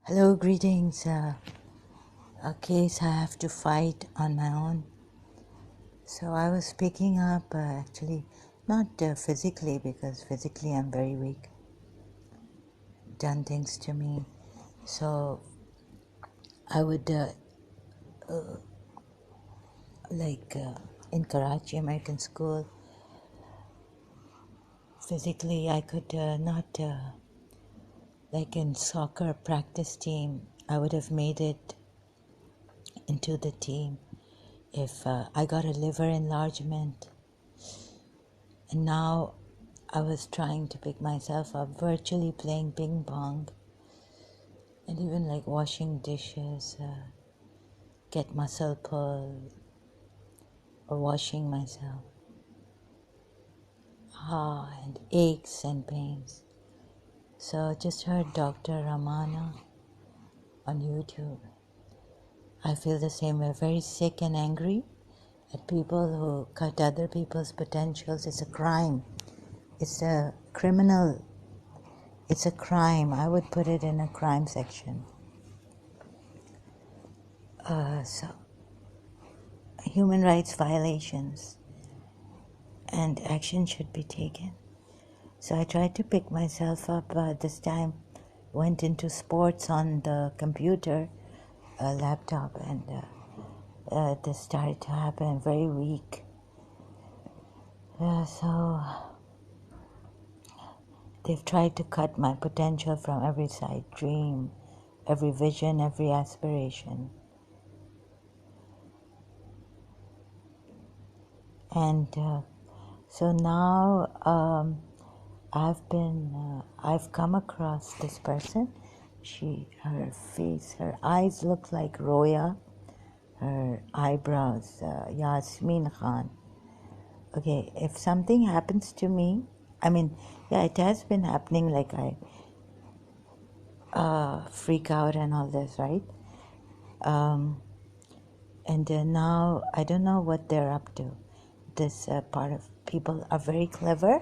Hello, greetings. A case I have to fight on my own. So I was picking up, actually, not physically, because physically I'm very weak, done things to me. So I would, in Karachi, American school, physically I could not, like in soccer practice team, I would have made it into the team if I got a liver enlargement. And now I was trying to pick myself up, virtually playing ping pong, and even like washing dishes, get muscle pull, or washing myself. And aches and pains. So just heard Dr. Ramana on YouTube. I feel the same way, very sick and angry at people who cut other people's potentials. It's a crime. It's a criminal. It's a crime. I would put it in a crime section. So human rights violations, and action should be taken. So I tried to pick myself up. This time went into sports on the computer, laptop, and this started to happen. Very weak. So they've tried to cut my potential from every side, dream, every vision, every aspiration. And so now I've come across this person. Her face, her eyes look like Roya, her eyebrows, Yasmin Khan. Okay, if something happens to me, it has been happening, like I freak out and all this, right? And now I don't know what they're up to. This part of people are very clever,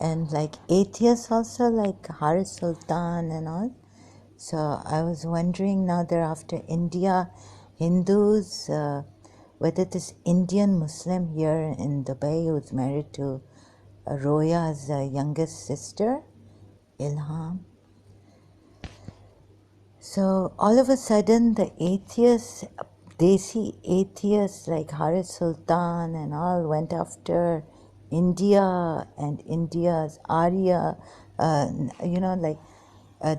and like atheists also, like Haris Sultan and all. So I was wondering, now they're after India, Hindus, whether this Indian Muslim here in Dubai who's married to Roya's youngest sister, Ilham. So all of a sudden the atheists, Desi atheists like Haris Sultan and all went after India and India's Arya,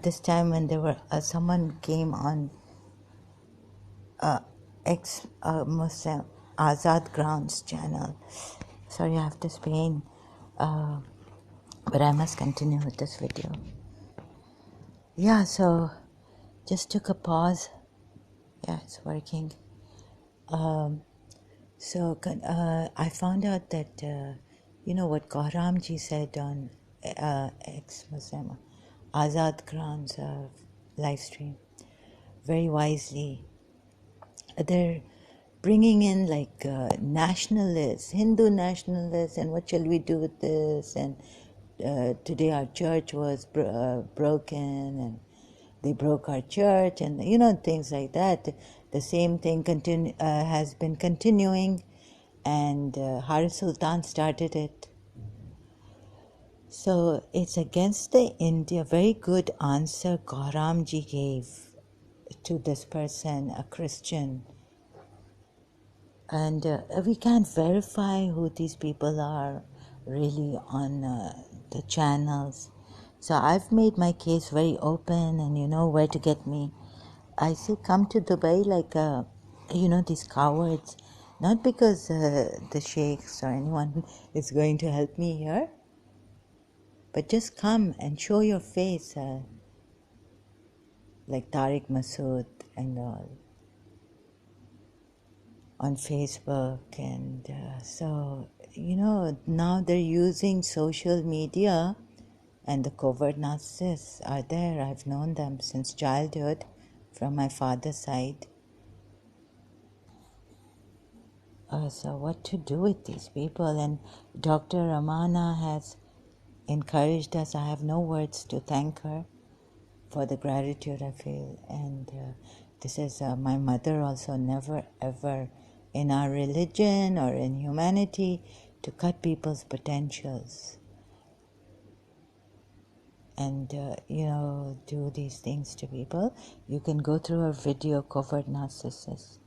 this time when there were someone came on ex-Muslim Azad Grounds channel. Sorry, I have to Spain, but I must continue with this video. Yeah, so just took a pause. Yeah, it's working. I found out that, what Gauramji said on ex-Muslim Azad Grounds live stream, very wisely. They're bringing in like nationalists, Hindu nationalists, and what shall we do with this? And today our church was broken, and they broke our church, and things like that. The same thing has been continuing, and Haris Sultan started it. So it's against the India. Very good answer Gauramji gave to this person, a Christian. And we can't verify who these people are really on the channels. So I've made my case very open, and you know where to get me. I say come to Dubai like, these cowards. Not because the sheikhs or anyone is going to help me here, but just come and show your face, like Tariq Masood and all, on Facebook. And so, now they're using social media, and the covert narcissists are there. I've known them since childhood from my father's side. So what to do with these people? And Dr. Ramana has encouraged us. I have no words to thank her. for the gratitude I feel. And this is my mother also never ever in our religion or in humanity to cut people's potentials and do these things to people. You can go through her video, Covert Narcissism.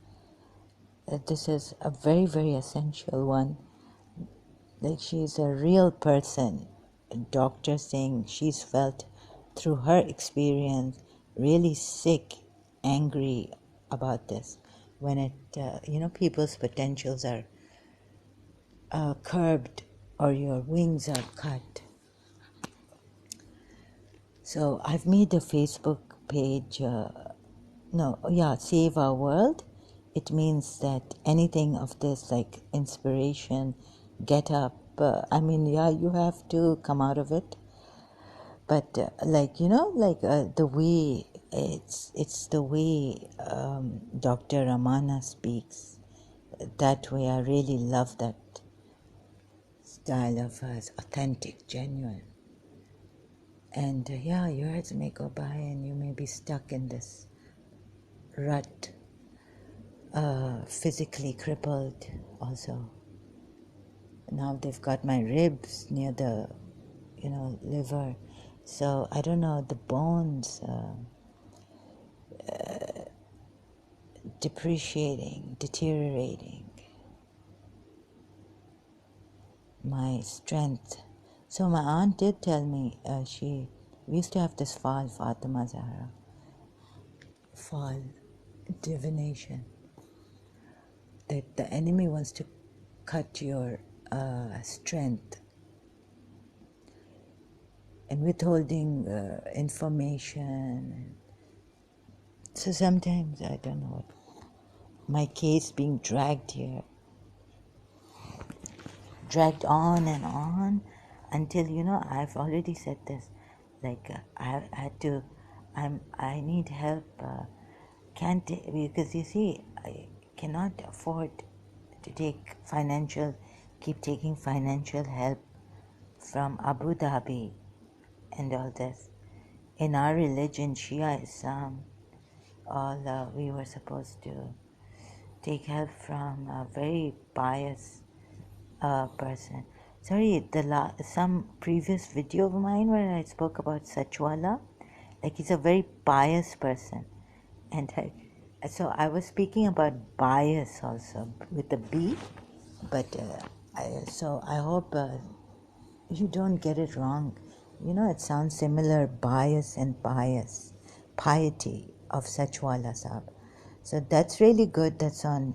This is a very, very essential one. Like, she's a real person. A doctor saying she's felt through her experience really sick, angry about this. When people's potentials are curbed or your wings are cut. So I've made a Facebook page, Save Our World. It means that anything of this, like inspiration, get up, you have to come out of it. But the way, it's the way Dr. Ramana speaks. That way I really love that style of hers, authentic, genuine. And years may go by and you may be stuck in this rut, physically crippled also. Now they've got my ribs near the, liver. So I don't know, the bones depreciating, deteriorating, my strength. So my aunt did tell me, we used to have this fall, Fatima Zahra, fall divination, that the enemy wants to cut your strength and withholding information. So sometimes, I don't know what, my case being dragged here, dragged on and on until, I've already said this, like I need help, because you see, I cannot afford to keep taking financial help from Abu Dhabi and all this. In our religion, Shia Islam, we were supposed to take help from a very pious person. Sorry, some previous video of mine where I spoke about Sachwala, like he's a very pious person. And so I was speaking about bias also with a B, but I hope you don't get it wrong. It sounds similar, bias and piety of Sachwala Sahib. So that's really good. That's on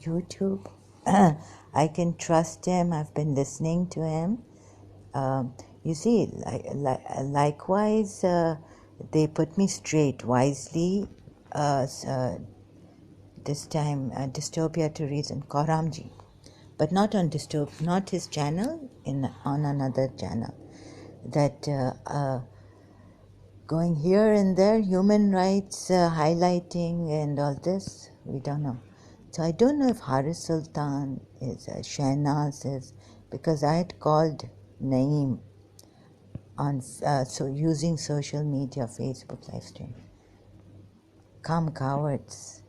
YouTube. I can trust him. I've been listening to him. You see, likewise, they put me straight wisely. This time, Dystopia to Reason, Kauramji, but not on not his channel, on another channel. That going here and there, human rights highlighting and all this, we don't know. So I don't know if Haris Sultan is, Shehnaz is, because I had called Naeem on using social media, Facebook live stream. Come, cowards.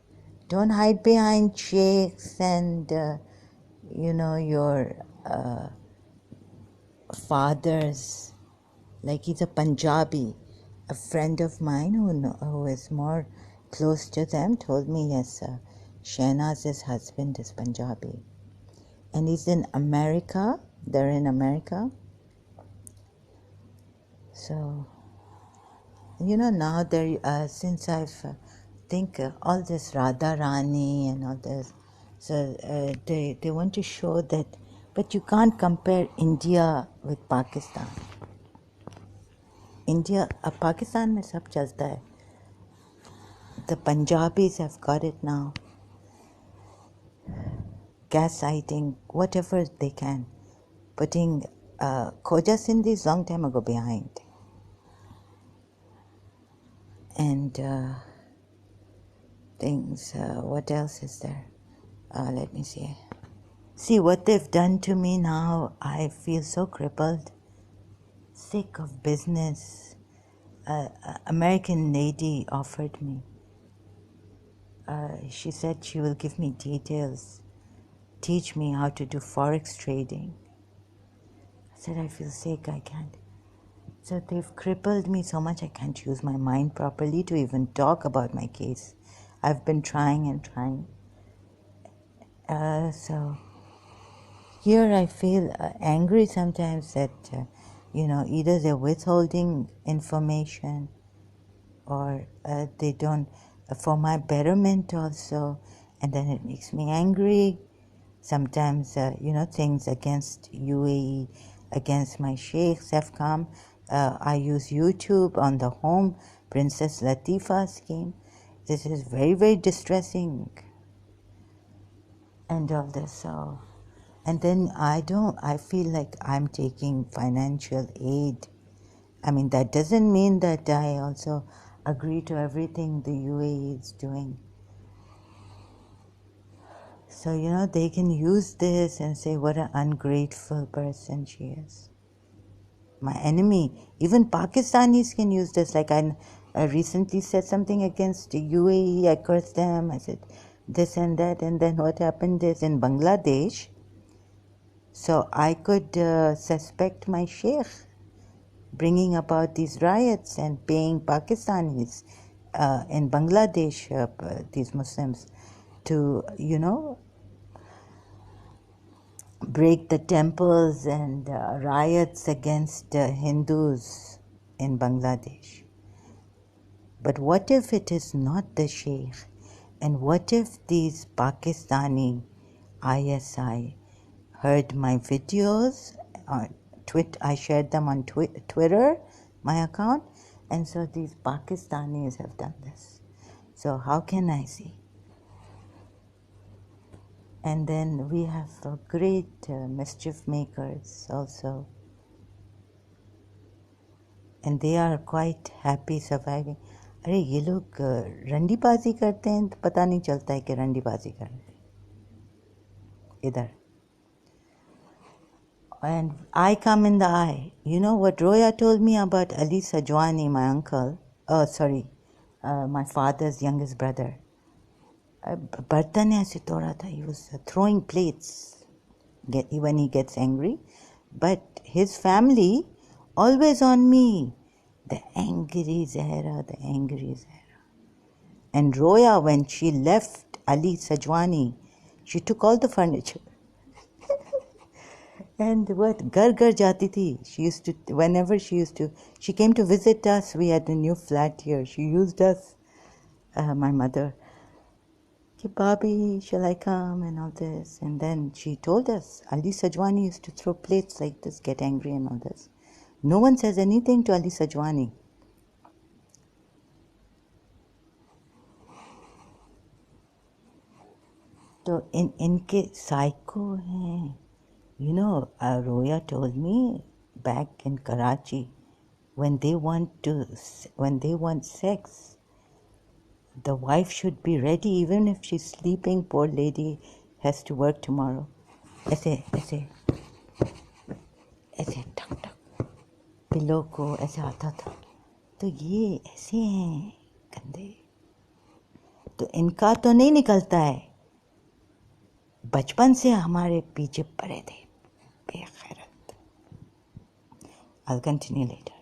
Don't hide behind sheikhs and, your fathers. Like, he's a Punjabi. A friend of mine who is more close to them told me, yes, Shehnaz's husband is Punjabi. And he's in America. They're in America. So, now there, since I've think all this Radha Rani and all this, so they want to show that, but you can't compare India with Pakistan. India, Pakistan में सब चलता है. The Punjabis have got it now. Gaslighting, whatever they can. Putting Khoja Sindhis long time ago behind. And things, what else is there? Let me see. See what they've done to me now. I feel so crippled. Sick of business, American lady offered me. She said she will give me details, teach me how to do forex trading. I said, I feel sick, I can't. So they've crippled me so much I can't use my mind properly to even talk about my case. I've been trying and trying. So here I feel angry sometimes that, either they're withholding information or they don't, for my betterment also, and then it makes me angry. Sometimes, things against UAE, against my sheikhs have come. I use YouTube on the home, Princess Latifa scheme. This is very, very distressing. And all this, so. And then I feel like I'm taking financial aid. I mean, that doesn't mean that I also agree to everything the UAE is doing. So, they can use this and say what an ungrateful person she is. My enemy. Even Pakistanis can use this. Like I recently said something against the UAE. I cursed them. I said this and that. And then what happened is in Bangladesh, so I could suspect my sheikh bringing about these riots and paying Pakistanis in Bangladesh, these Muslims, to, break the temples and riots against Hindus in Bangladesh. But what if it is not the sheikh? And what if these Pakistani ISI heard my videos on I shared them on Twitter, my account, and so these Pakistanis have done this. So how can I see? And then we have great mischief makers also. And they are quite happy surviving. अरे ये लोग रंडीबाजी करते हैं तो पता नहीं चलता है कि रंडीबाजी कर रहे हैं इधर. And I come in the eye. You know what Roya told me about Ali Sajwani, my uncle, my father's youngest brother. बर्तन ऐसे तोड़ा था. He was throwing plates when he gets angry. But his family always on me. The angry Zahra, the angry Zahra. And Roya, when she left Ali Sajwani, she took all the furniture. And what gar jati thi. She came to visit us. We had a new flat here. She used us, my mother. Babi, shall I come and all this? And then she told us, Ali Sajwani used to throw plates like this, get angry and all this. No one says anything to Ali Sajwani. तो इनके psycho हैं. Roya told me back in Karachi, when they want sex, the wife should be ready even if she's sleeping. Poor lady has to work tomorrow. ऐसे ठक ठक pillow को ऐसे आता था. तो ये ऐसे हैं गंदे. तो इनका तो नहीं निकलता है. बचपन से हमारे पीछे पड़े थे बेखैरत. I'll continue later.